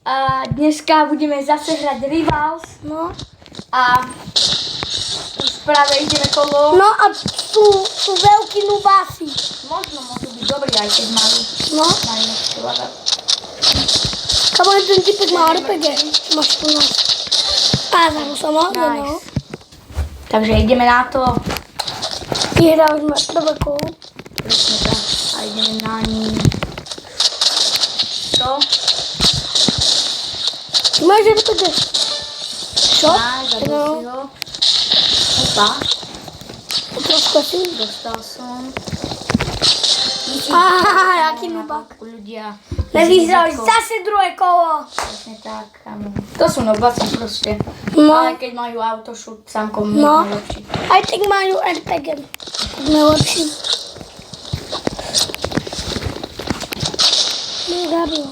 A dneska budeme zase hrať Rivals. No. A už práve ideme kolo. No a sú veľkí nubási. Možno môžu byť dobrí, aj keď majú. No. Majú nechci hľadať. Kamo, ten typek má RPG. Máš tu nás. Pázam som ho, no. Nice. Takže ideme na to. Vyhrali sme prvé kolo. Presne tak. A ideme na ní. Čo? Ty máš RPG? Čo? Máš, zabil si ho. Opa. Trošku si. Dostal som. Jaký nubák. Ľudia. Nevyhrali zase druhé kolo. Presne tak, áno. To sú nobáci proste. No. Ale keď majú autošut, sámkom No. najlepší. Aj tak majú RPG. Najlepší. No, zabil.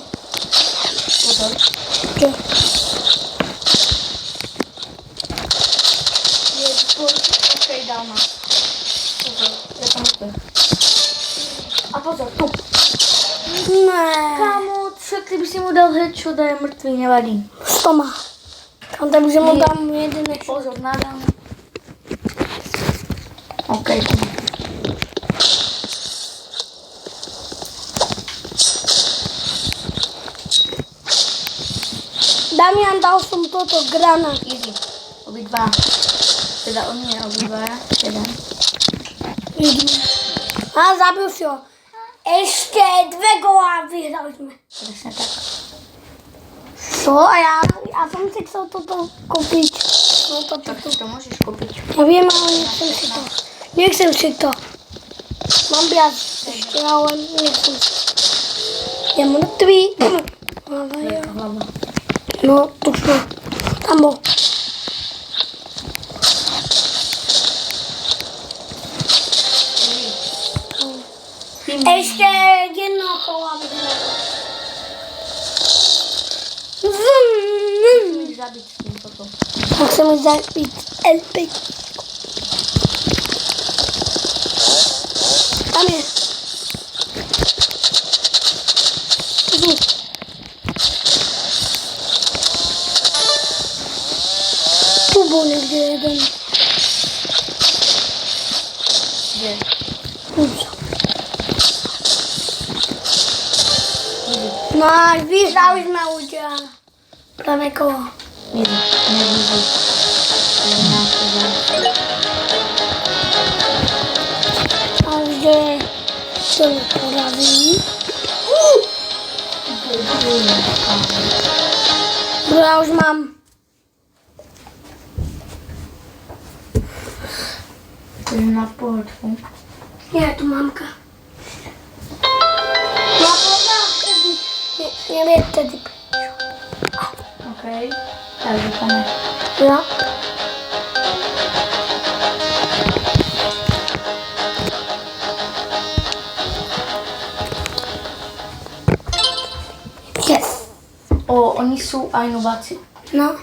Pozor. Čo? Okej, dal ma. Pozor, ja som mŕtvy. A pozor, tu. Ne. Kámo, čo ty by si mu dal headshot a je mŕtvý, nevadí. 100 má. Tam takže mu dám jeden ešte. Pozor, nádám. Okej. Damian, dal som toto granát. Easy. Obidva. Teda on nie, obidva. Jeden. A zabil si ho. Ešte 2 góla a vyhrali sme. Presne tak. Čo? A ja som si chcel toto kúpiť. No toto. Tak si to môžeš kúpiť. Ja viem, ale nechcem si to. Nechcem si to. Mám viac ešte, ale nechcem si. Je mŕtvý. Ale jo. Hlava. No, tu sme. Tam bol. Ešte jedno kola vyhrali. Musíš zabiť s tým toto. Musím zabiť LP. Tam je. Tu. Tu bol niekde jeden. Kde? Tu. No a vyhrali sme ľudia. Prvé kolo. Easy. Nevízi. Takže to porazí. Ja už mám. To je na pohodku. Nie, tu mamka. No a vtedy, nevie vtedy. Okej. Takže pane. Ja? Yes. Oni sú aj nováci. No.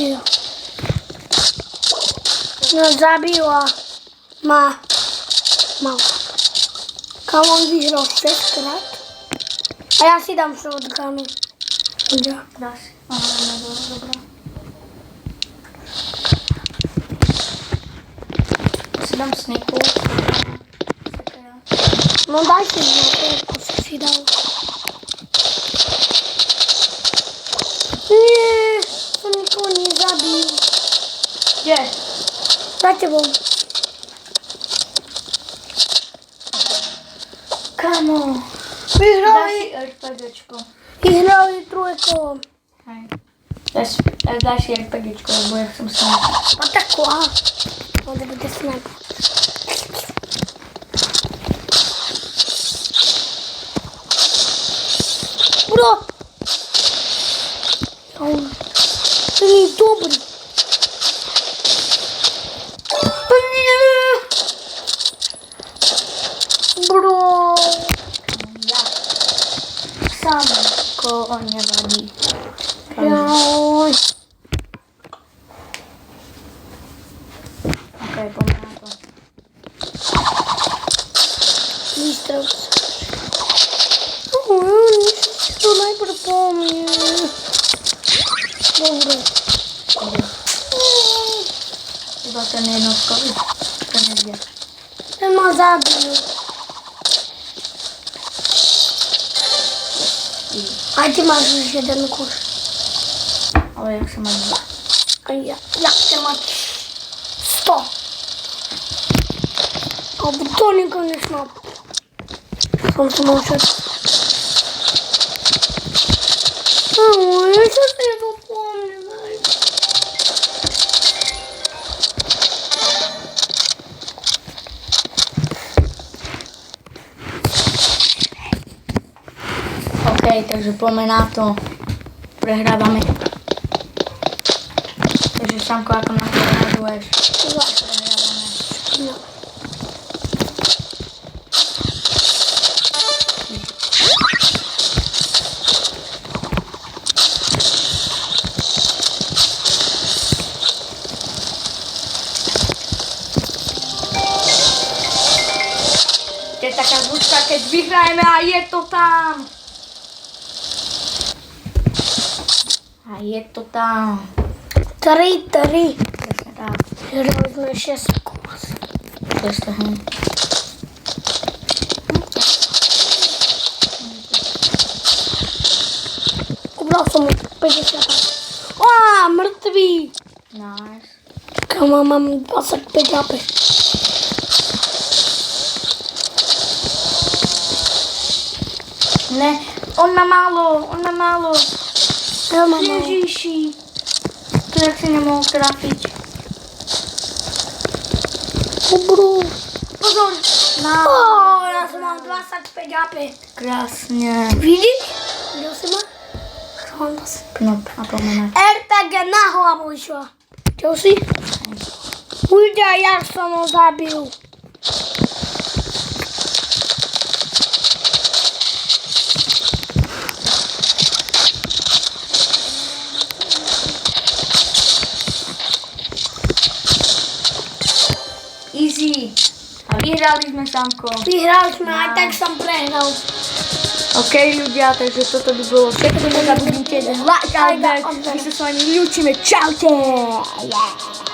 Jo. No zabila ma mal. Kam on vyhral 6 krát. A ja si dám shotguny. Ja. Dáš. Aha, dobrá. Si dám snipu. No daj si ako si dal. Nie, som nikoho nezabil. Kde? Za tebou. Kamo. Vyhrali. Dáš si RPGčko. Vyhrali druhé kolo. Hej. Dáš si RPGčko, lebo ja chcem snipe. A tak aha. No da bude sniper. Bro! To nie jest dobry. Bro! Ja. Samko. nevadí. Joj. Ok, poďme na to. Výstrel. To najprv po mne. Dobre. Iba ten jednotkový. Ten nebude. Ten ma zabil. A ty máš už jeden kus. Ale jak sa má dva? A ja chcem mať 100. Alebo to nekonečno. Som sa naučil. Čo sa je to po mne? Ok, takže poďme na to. Prehrávame. Takže Samko, ako na to reaguješ? Prehrávame. No. To je taká zvučka, keď vyhrajeme a je to tam. A je to tam. 3. Presne tak. Hrali sme 6 kos. To je to hej. Ubral som mu 50. Mŕtvý. Nice. Kama, mám 25 HP. Ne, on má málo. Ja mám málo. Ježiši. To jak si nemohol trafiť. Dobrú. Pozor. Ja som mal 25 HP. Krásne. Vidíš? Videl si ma? Mám 25. No, a poďme na to. RPG na hlavu išla. Čo si? Ujdea, jak som ho zabil. Easy. A vyhrali sme, Samko. Vyhrali sme, aj tak som prehral. OK, ľudia, takže toto by bolo všetko. Nezabudnite like a odber. My sa s vami ľúčime. Čaute. Yeah.